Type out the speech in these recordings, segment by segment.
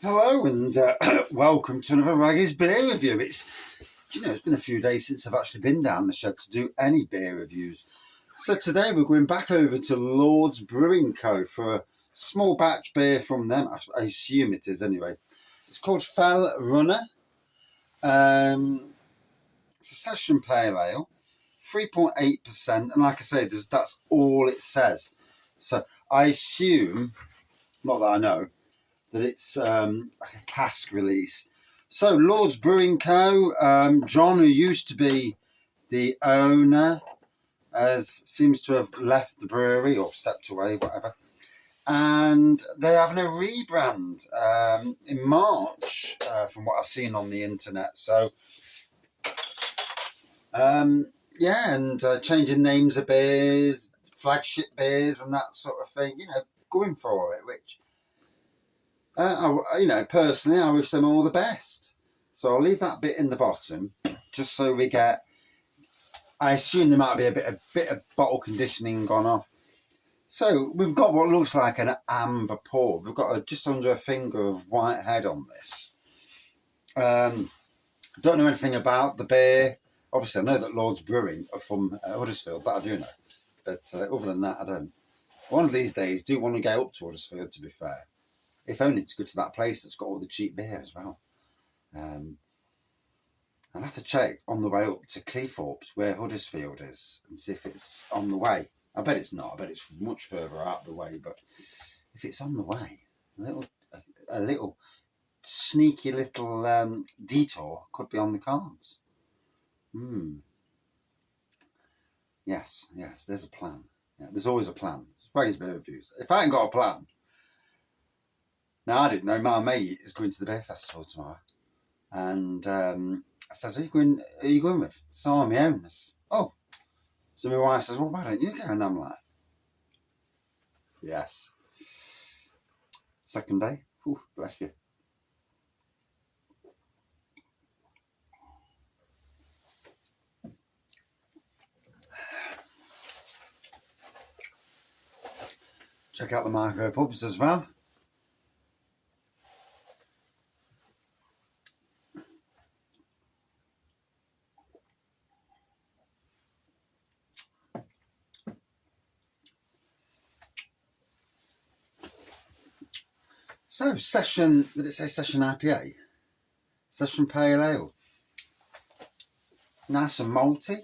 Hello and welcome to another Raggy's beer review. It's been a few days since I've actually been down the shed to do any beer reviews. So today we're going back over to Lords Brewing Co. for a small batch beer from them. I assume it is anyway. It's called Fell Runner. It's a session pale ale, 3.8%, and like I say, that's all it says. So I assume, not that I know, that it's like a cask release. So Lords Brewing Co. John, who used to be the owner, seems to have left the brewery or stepped away, whatever. And they're having a rebrand in March, from what I've seen on the internet. So, changing names of beers, flagship beers, and that sort of thing. Going for it, which. Personally, I wish them all the best. So I'll leave that bit in the bottom, just so we get. I assume there might be a bit of bottle conditioning gone off. So we've got what looks like an amber pour. We've got just under a finger of white head on this. Don't know anything about the beer. Obviously, I know that Lords Brewing are from Huddersfield. That I do know. But other than that, I don't. One of these days, do want to go up to Huddersfield, to be fair. If only to go to that place that's got all the cheap beer as well. I'll have to check on the way up to Cleethorpes where Huddersfield is and see if it's on the way. I bet it's not. I bet it's much further out of the way. But if it's on the way, a little sneaky little detour could be on the cards. Yes, there's a plan. Yeah, there's always a plan. Raise beer reviews. If I ain't got a plan. Now, I didn't know my mate is going to the beer festival tomorrow. And I says, Who are you going with? So I'm my own. Oh. So my wife says, well, why don't you go? And I'm like, yes. Second day. Ooh, bless you. Check out the micro pubs as well. So, did it say session IPA? Session pale ale. Nice and malty.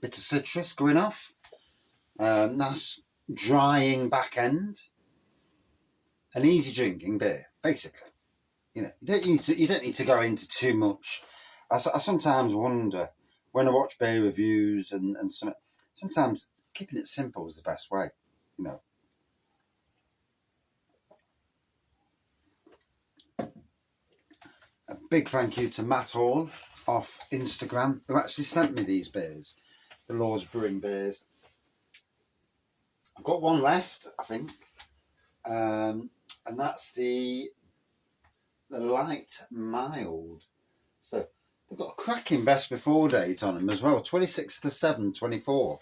Bit of citrus going off. Nice drying back end. An easy drinking beer, basically. You don't need to go into too much. I sometimes wonder when I watch beer reviews and sometimes keeping it simple is the best way. A big thank you to Matt Hall off Instagram who actually sent me these beers, the Lords Brewing beers. I've got one left, I think, and that's the light mild. So they've got a cracking best before date on them as well, 26/7/24.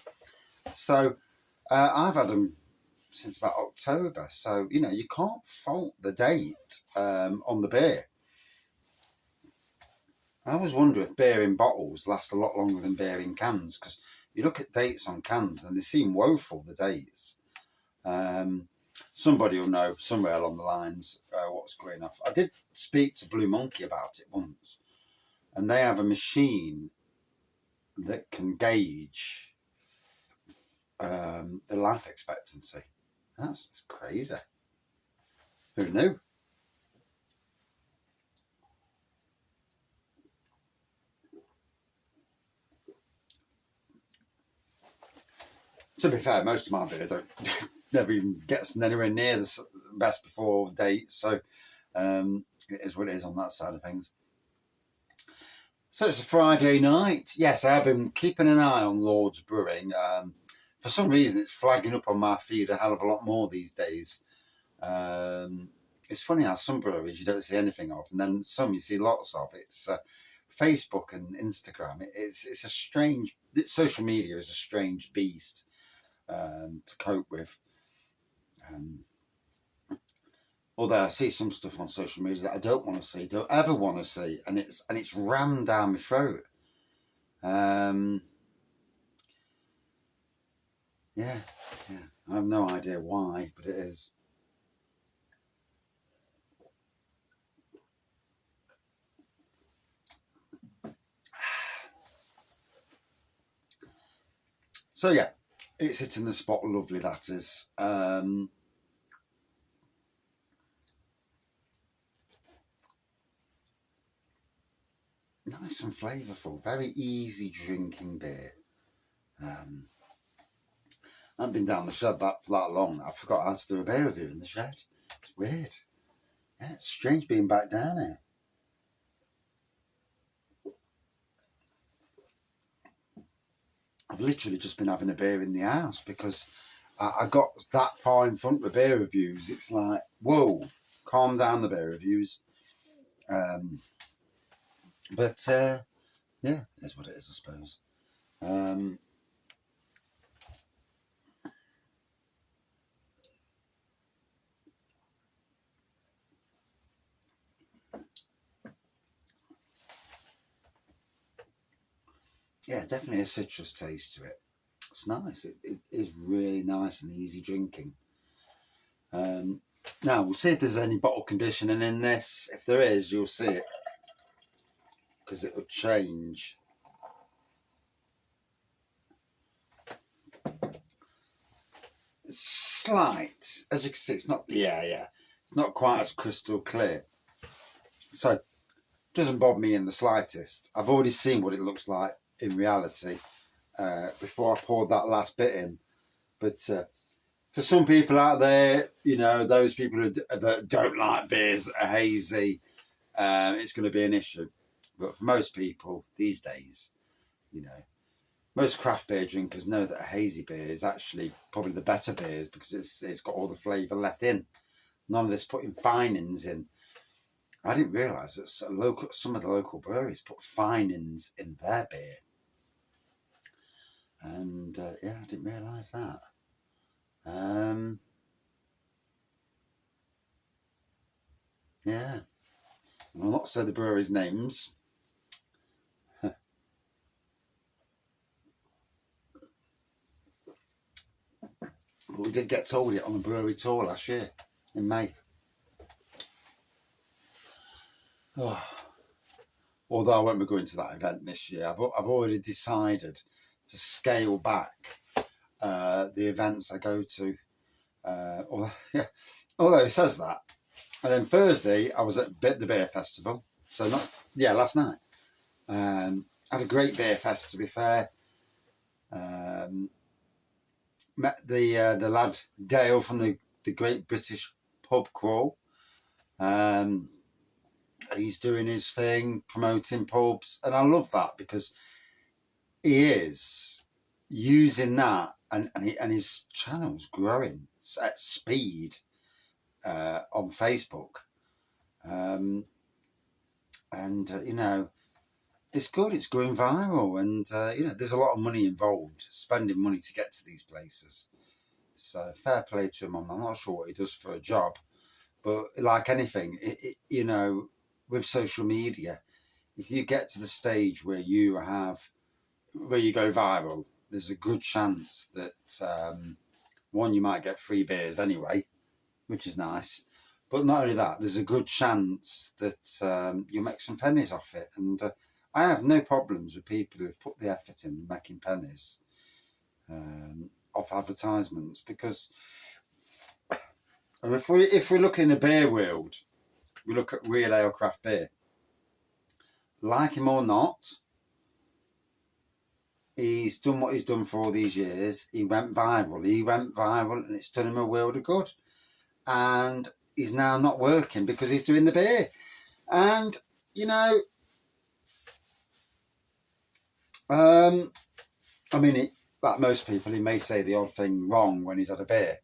So I've had them since about October. So you can't fault the date on the beer. I always wonder if beer in bottles lasts a lot longer than beer in cans, because you look at dates on cans and they seem woeful, the dates. Somebody will know somewhere along the lines what's going off. I did speak to Blue Monkey about it once, and they have a machine that can gauge the life expectancy. That's crazy. Who knew? To be fair, most of my beer don't never even gets anywhere near the best before date, so it is what it is on that side of things. So it's a Friday night. Yes, I've been keeping an eye on Lords Brewing. For some reason, it's flagging up on my feed a hell of a lot more these days. It's funny how some breweries you don't see anything of, and then some you see lots of. It's Facebook and Instagram. It's a strange. Social media is a strange beast to cope with. Although I see some stuff on social media that I don't want to see, don't ever want to see, and it's rammed down my throat. Yeah, I have no idea why, but it is. So yeah, it's hitting the spot lovely, that is. Nice and flavourful, very easy drinking beer. I haven't been down the shed for that long. I forgot how to do a beer review in the shed. It's weird. Yeah, it's strange being back down here. I've literally just been having a beer in the house because I got that far in front with beer reviews. It's like, whoa, calm down the beer reviews. But yeah, it is what it is, I suppose. Yeah, definitely a citrus taste to it. It's nice. It is really nice and easy drinking. Now, we'll see if there's any bottle conditioning in this. If there is, you'll see it, because it will change. It's slight. As you can see, it's not, it's not quite as crystal clear. So, it doesn't bother me in the slightest. I've already seen what it looks like in reality before I poured that last bit in. But for some people out there, those people that don't like beers that are hazy, it's going to be an issue. But for most people these days, most craft beer drinkers know that a hazy beer is actually probably the better beers because it's got all the flavour left in. None of this putting finings in. I didn't realise that some of the local breweries put finings in their beer. And yeah, I didn't realise that. Yeah. I'll not say the breweries' names. But we did get told it on the brewery tour last year in May. Oh. Although I won't be going to that event this year, I've already decided to scale back the events I go to. Although it says that. And then Thursday, I was at the beer festival. So last night. Had a great beer fest, to be fair. Met the lad Dale from the Great British Pub Crawl. He's doing his thing, promoting pubs, and I love that because he is using that, and his channel's growing at speed on Facebook, and it's good. It's going viral, and there's a lot of money involved, spending money to get to these places. So fair play to him. I'm not sure what he does for a job, but like anything, with social media, if you get to the stage where you go viral, there's a good chance that one, you might get free beers anyway, which is nice. But not only that, there's a good chance that you'll make some pennies off it. And I have no problems with people who have put the effort in making pennies off advertisements, because if we look in the beer world, we look at real ale craft beer. Like him or not, he's done what he's done for all these years. He went viral, and it's done him a world of good. And he's now not working because he's doing the beer. And, like most people, he may say the odd thing wrong when he's had a beer.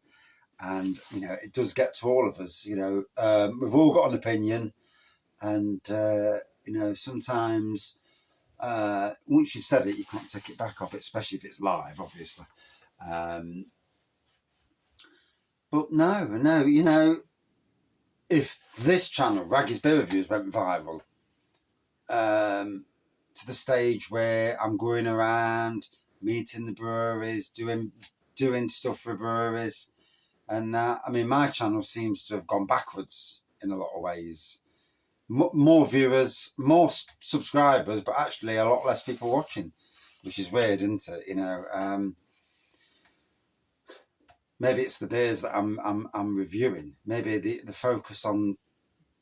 And, it does get to all of us. We've all got an opinion. And, sometimes once you've said it, you can't take it back off it, especially if it's live, obviously. But no, if this channel, Raggy's Beer Reviews, went viral, to the stage where I'm going around meeting the breweries, doing stuff for breweries, and I mean, my channel seems to have gone backwards in a lot of ways. More viewers, more subscribers, but actually a lot less people watching, which is weird, isn't it? You know, maybe it's the beers that I'm reviewing. Maybe the focus on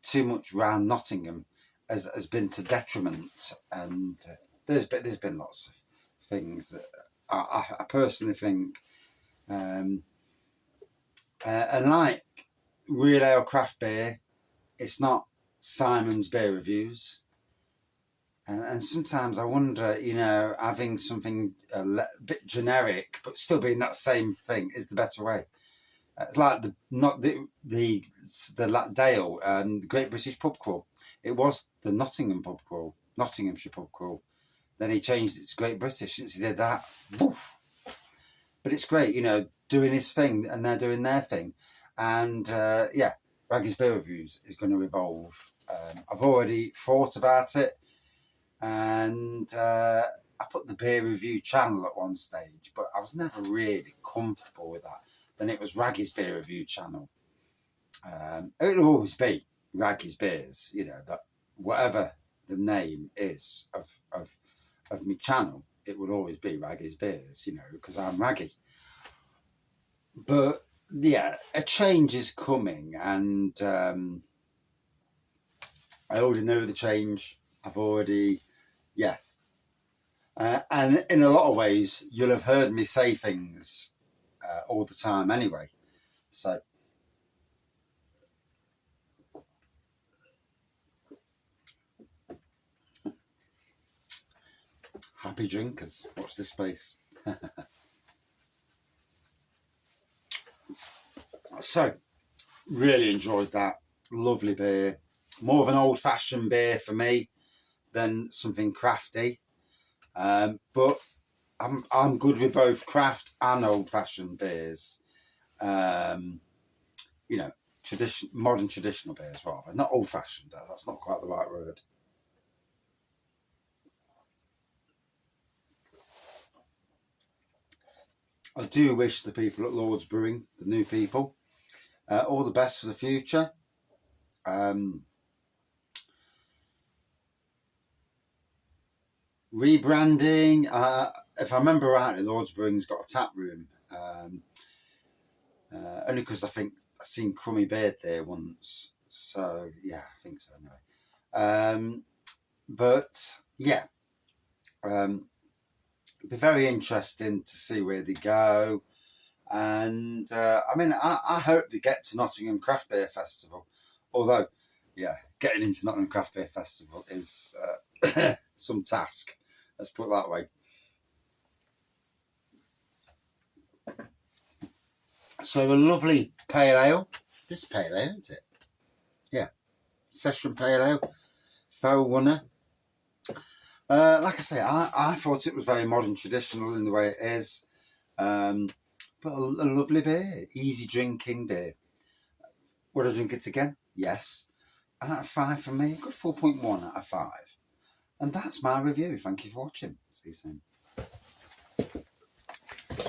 too much round Nottingham has been to detriment, and there's been lots of things that I personally think, and like real ale craft beer, it's not Simon's Beer Reviews, and sometimes I wonder, you know, having something a bit generic but still being that same thing is the better way. It's like the Dale, the Great British Pub Crawl. It was the Nottingham Pub Crawl, Nottinghamshire Pub Crawl. Then he changed it to Great British. Since he did that, woof. But it's great, you know, doing his thing and they're doing their thing. And yeah, Raggy's Beer Reviews is going to evolve. I've already thought about it, and I put the beer review channel at one stage, but I was never really comfortable with that. Then it was Raggy's Beer Review channel. It'll always be Raggy's Beers, you know, that whatever the name is of my channel, it will always be Raggy's Beers, you know, because I'm Raggy. But yeah, a change is coming, and I already know the change. I've already, yeah. And in a lot of ways, you'll have heard me say things all the time anyway. So, happy drinkers. Watch this space. So, really enjoyed that. Lovely beer. More of an old-fashioned beer for me than something crafty. But I'm good with both craft and old-fashioned beers. You know, modern traditional beers rather, not old-fashioned. That's not quite the right word. I do wish the people at Lords Brewing, the new people, all the best for the future. Rebranding. If I remember rightly, Lords Brewing's got a tap room. Only because I think I've seen Crummy Beard there once. So yeah, I think so anyway. But yeah, it'd be very interesting to see where they go. And I mean, I hope they get to Nottingham Craft Beer Festival. Although, yeah, getting into Nottingham Craft Beer Festival is some task. Let's put it that way. So a lovely pale ale. This pale ale, isn't it? Yeah, session pale ale. Faux runner. Like I say, I thought it was very modern traditional in the way it is. But a lovely beer, easy drinking beer. Would I drink it again? Yes. Out of 5 for me, a good 4.1 out of 5. And that's my review. Thank you for watching. See you soon.